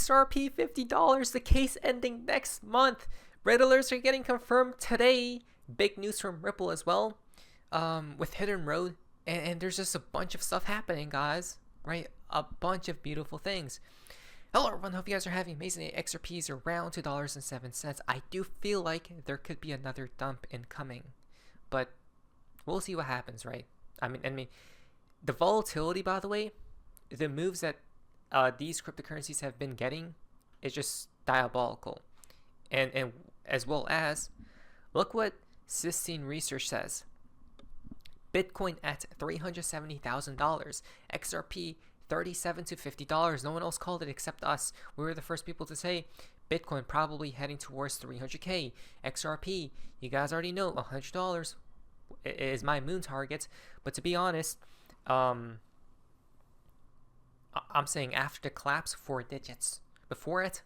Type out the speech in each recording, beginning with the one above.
XRP $50, the case ending next month. Red alerts are getting confirmed today. Big news from Ripple as well, with Hidden Road. And there's just a bunch of stuff happening, guys, right? A bunch of beautiful things. Hello everyone, hope you guys are having an amazing day. XRP is around $2.07. I do feel like there could be another dump incoming, but we'll see what happens, right? I mean, the volatility, by the way, the moves that these cryptocurrencies have been getting is just diabolical. And as well as, look what Sistine Research says. Bitcoin at $370,000. XRP $37 to $50. No one else called it except us. We were the first people to say Bitcoin probably heading towards 300K. XRP, you guys already know, $100 is my moon target. But to be honest, I'm saying after the collapse, 4 digits. Before it,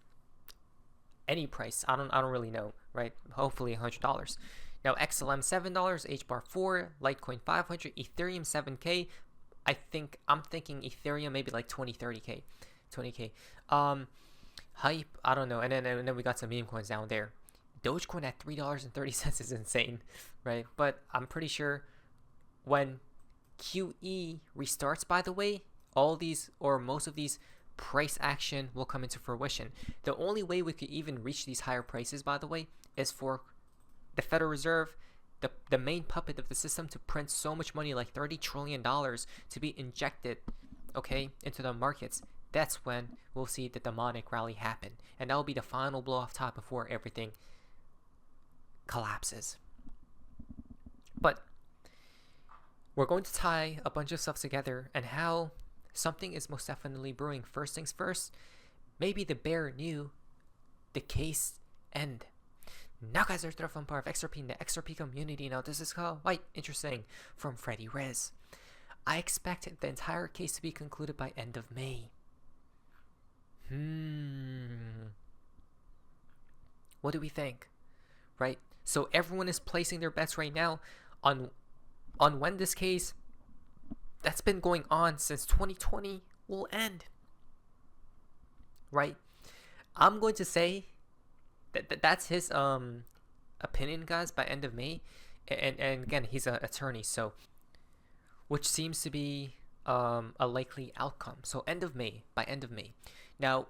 any price. I don't really know, right? Hopefully $100. Now XLM $7, HBAR 4, Litecoin 500, Ethereum 7K. I'm thinking Ethereum maybe like 20k. Hype, I don't know. And then we got some meme coins down there. Dogecoin at $3.30 is insane, right? But I'm pretty sure when QE restarts, by the way, all these or most of these price action will come into fruition. The only way we could even reach these higher prices, by the way, is for the Federal Reserve, the main puppet of the system, to print so much money, like $30 trillion, to be injected, okay, into the markets. That's when we'll see the demonic rally happen, and that will be the final blow off top before everything collapses. But we're going to tie a bunch of stuff together and how something is most definitely brewing. First things first, maybe the bear knew the case end. Now guys, there's from part of XRP in the XRP community. Now this is quite interesting from Freddy Rez. I expect the entire case to be concluded by end of May. What do we think? Right? So everyone is placing their bets right now on when this case that's been going on since 2020 will end. Right? I'm going to say that's his opinion, guys, by end of May, and again, he's an attorney, so which seems to be a likely outcome. So by end of May. Now,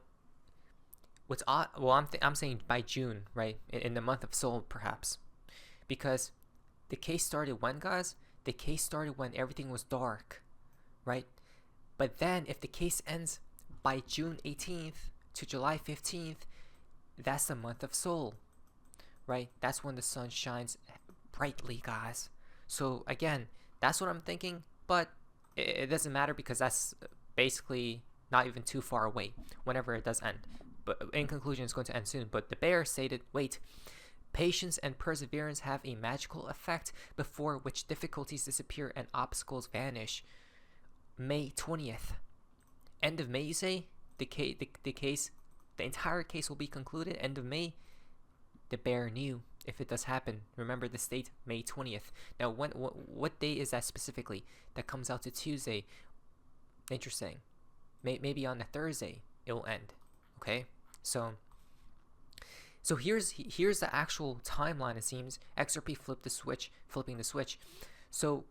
what's odd? Well, I'm saying by June, right? In the month of Soul, perhaps, because the case started when, guys? The case started when everything was dark, right? But then, if the case ends by June 18th to July 15th. That's the month of Soul, right? That's when the sun shines brightly, guys. So again, that's what I'm thinking, but it doesn't matter because that's basically not even too far away whenever it does end. But in conclusion, it's going to end soon. But the bear stated, wait, patience and perseverance have a magical effect before which difficulties disappear and obstacles vanish. May 20th. End of May, you say? The entire case will be concluded end of May. The bear knew if it does happen. Remember the date, May 20th. Now, what day is that specifically? That comes out to Tuesday. Interesting. Maybe on a Thursday it will end. Okay, so here's the actual timeline. It seems XRP flipping the switch. So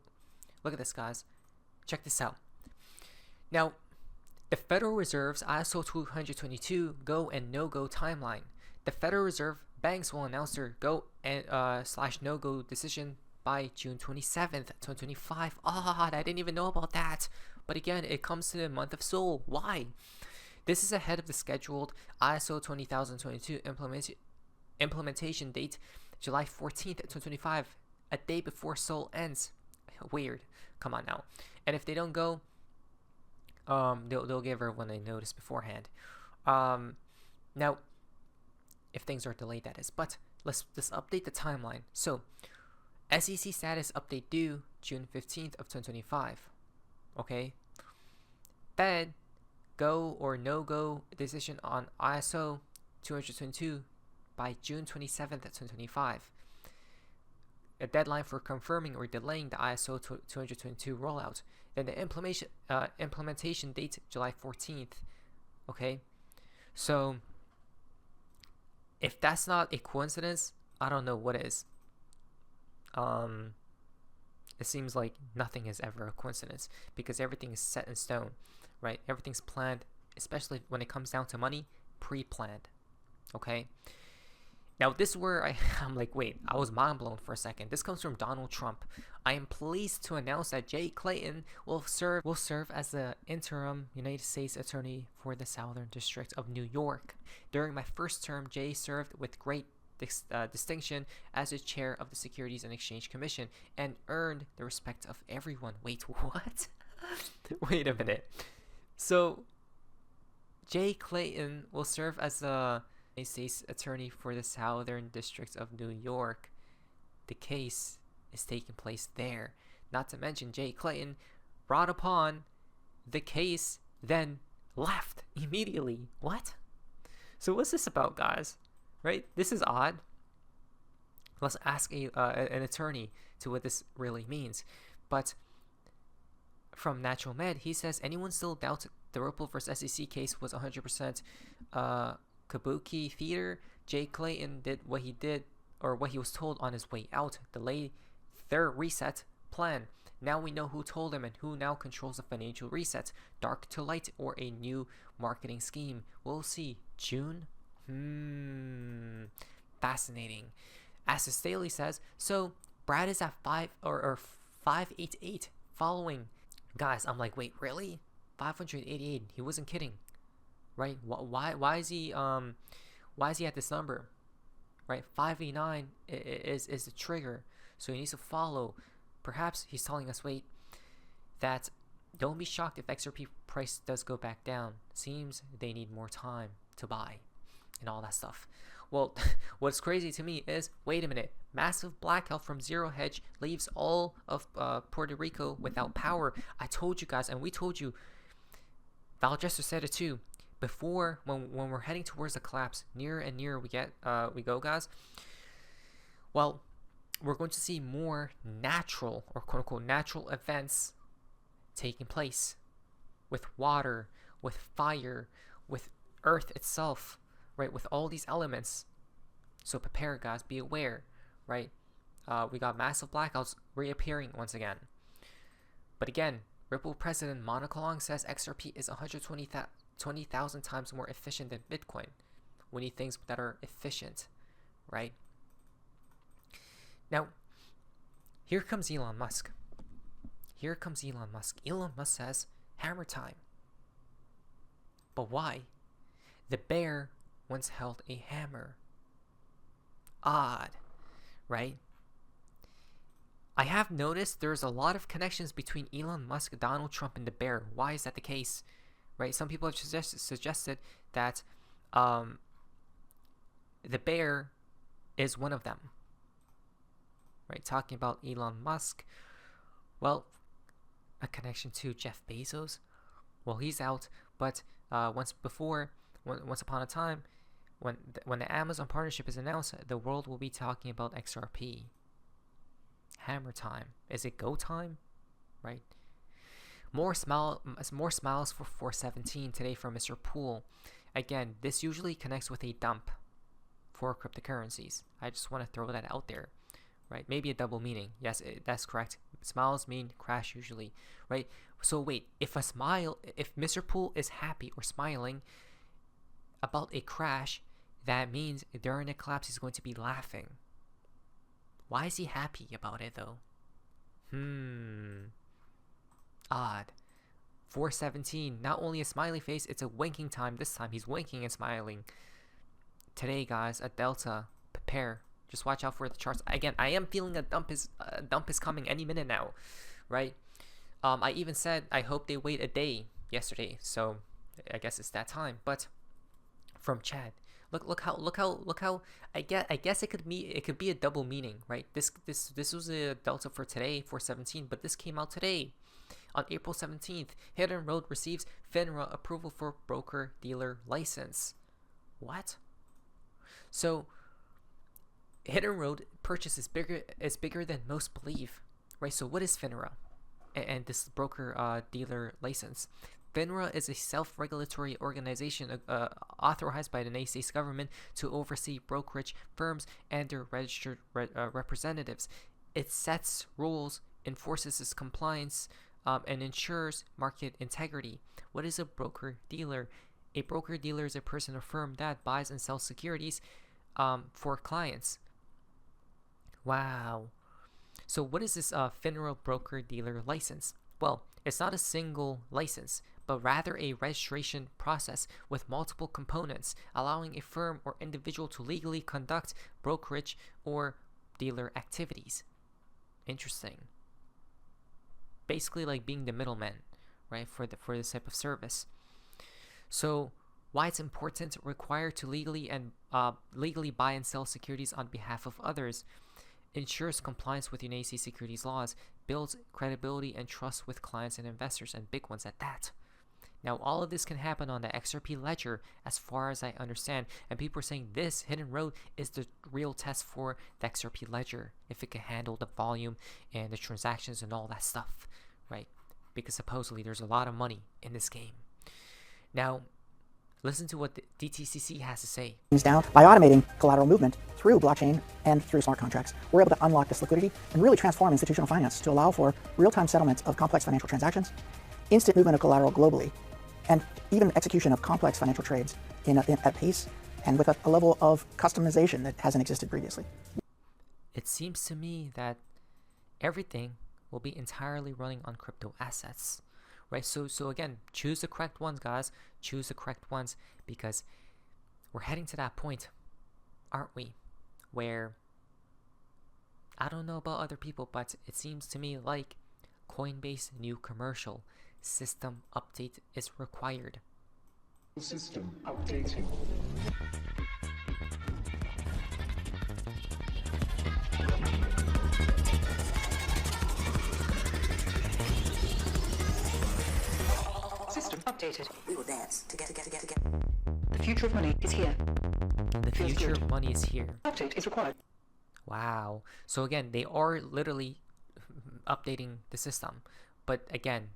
look at this, guys. Check this out. Now, the Federal Reserve's ISO 222 go and no-go timeline. The Federal Reserve banks will announce their go and /no-go decision by June 27th, 2025. I didn't even know about that. But again, it comes to the month of Soul. Why? This is ahead of the scheduled ISO 20022 implementation date, July 14th, 2025, a day before Soul ends. Weird. Come on now. And if they don't go, they'll give everyone a notice beforehand. Now, if things are delayed, that is. But let's update the timeline. So, SEC status update due June 15th of 2025. Okay. Fed go or no go decision on ISO 222 by June 27th, 2025. A deadline for confirming or delaying the ISO 222 rollout. Then the implementation date, July 14th. Okay, So if that's not a coincidence, I don't know what is. It seems like nothing is ever a coincidence because everything is set in stone, right? Everything's planned, especially when it comes down to money, pre-planned. Okay. Now this is where I'm like, wait, I was mind blown for a second. This comes from Donald Trump. I am pleased to announce that Jay Clayton will serve as the interim United States Attorney for the Southern District of New York. During my first term, Jay served with great distinction as the chair of the Securities and Exchange Commission and earned the respect of everyone. Wait, what? Wait a minute. So Jay Clayton will serve as the United States Attorney for the Southern District of New York. The case is taking place there. Not to mention Jay Clayton brought upon the case, then left immediately. What? So what's this about, guys? Right? This is odd. Let's ask an attorney to what this really means. But from Natural Med, he says anyone still doubts the Ripple vs. SEC case was 100% kabuki theater. Jay Clayton did what he did, or what he was told on his way out. Delay their reset plan. Now we know who told him and who now controls the financial reset. Dark to light or a new marketing scheme. We'll see. June? Fascinating. As the Staley says, so Brad is at 588 following. Guys, I'm like, wait, really? 588. He wasn't kidding. Right? Why is he at this number? Right? 589 is the trigger. So he needs to follow. Perhaps he's telling us, wait, that don't be shocked if XRP price does go back down. Seems they need more time to buy and all that stuff. Well, what's crazy to me is, wait a minute, massive blackout from Zero Hedge leaves all of Puerto Rico without power. I told you guys, and we told you, Val Jester said it too, before, when we're heading towards the collapse, nearer and nearer we go, guys. Well, we're going to see more natural, or quote unquote natural events taking place with water, with fire, with earth itself, right? With all these elements. So prepare, guys, be aware, right? We got massive blackouts reappearing once again. But again, Ripple president Monica Long says XRP is 120,000 times more efficient than Bitcoin. We need things that are efficient, right? Now, here comes Elon Musk. Elon Musk says, hammer time. But why? The bear once held a hammer. Odd, right? I have noticed there's a lot of connections between Elon Musk, Donald Trump, and the bear. Why is that the case? Right? Some people have suggested that the bear is one of them. Right? Talking about Elon Musk. Well, a connection to Jeff Bezos. Well, he's out, but once upon a time, when the Amazon partnership is announced, the world will be talking about XRP. Hammer time. Is it go time? Right? More smiles for 417 today from Mr. Poole. Again, this usually connects with a dump for cryptocurrencies. I just want to throw that out there. Right? Maybe a double meaning. Yes, that's correct. Smiles mean crash usually, right? So wait, if Mr. Poole is happy or smiling about a crash, that means during a collapse he's going to be laughing. Why is he happy about it though? Odd. 417, not only a smiley face, it's a winking time. This time he's winking and smiling. Today, guys, a delta. Prepare. Just watch out for the charts. Again, I am feeling a dump is coming any minute now, right? I even said I hope they wait a day yesterday, so I guess it's that time. But from Chad, look how I guess it could be a double meaning, right? This was a delta for today, 417, but this came out today. On April 17th, Hidden Road receives FINRA approval for broker-dealer license. What? So Hidden Road purchase is bigger than most believe, right? So what is FINRA and this broker dealer license? FINRA is a self-regulatory organization authorized by the United States government to oversee brokerage firms and their registered representatives. It sets rules, enforces its compliance, and ensures market integrity. What is a broker-dealer? A broker-dealer is a person or firm that buys and sells securities for clients. Wow. So what is this FINRA broker-dealer license? Well, it's not a single license, but rather a registration process with multiple components, allowing a firm or individual to legally conduct brokerage or dealer activities. Interesting. Basically like being the middleman, right, for this type of service. So why it's important, required to legally buy and sell securities on behalf of others, ensures compliance with United States securities laws, builds credibility and trust with clients and investors, and big ones at that. Now, all of this can happen on the XRP ledger as far as I understand, and people are saying this hidden road is the real test for the XRP ledger, if it can handle the volume and the transactions and all that stuff, right? Because supposedly there's a lot of money in this game. Now, listen to what the DTCC has to say. Now, by automating collateral movement through blockchain and through smart contracts, we're able to unlock this liquidity and really transform institutional finance to allow for real-time settlement of complex financial transactions, instant movement of collateral globally, and even execution of complex financial trades at pace and with a level of customization that hasn't existed previously. It seems to me that everything will be entirely running on crypto assets. Right, so again, choose the correct ones, guys. Choose the correct ones, because we're heading to that point, aren't we? Where, I don't know about other people, but it seems to me like Coinbase new commercial, system update is required. System updating. System updated. We will dance together. The future of money is here. The future of money is here. Update is required. Wow. So again, they are literally updating the system. But again,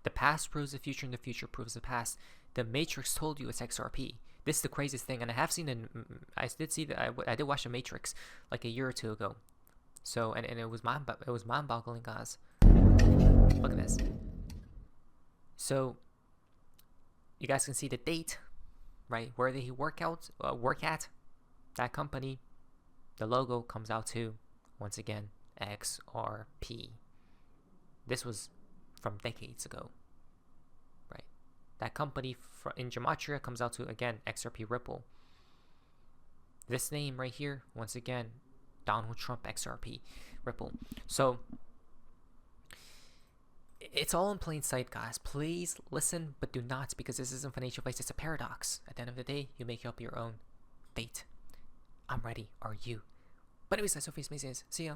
the past proves the future and the future proves the past. The Matrix told you it's XRP. This is the craziest thing, and I have seen I did watch the Matrix like a year or two ago. So and it was mind-boggling, guys. Look at this. So you guys can see the date, right? Where did he work at? That company. The logo comes out too. Once again, XRP. This was from decades ago, right? That company in Gematria comes out to, again, XRP Ripple. This name right here, once again, Donald Trump XRP Ripple. So it's all in plain sight, guys. Please listen, but do not, because this isn't financial advice. It's a paradox. At the end of the day, you make up your own fate. I'm ready. Are you? But anyways, that's what Face Mason is. See ya.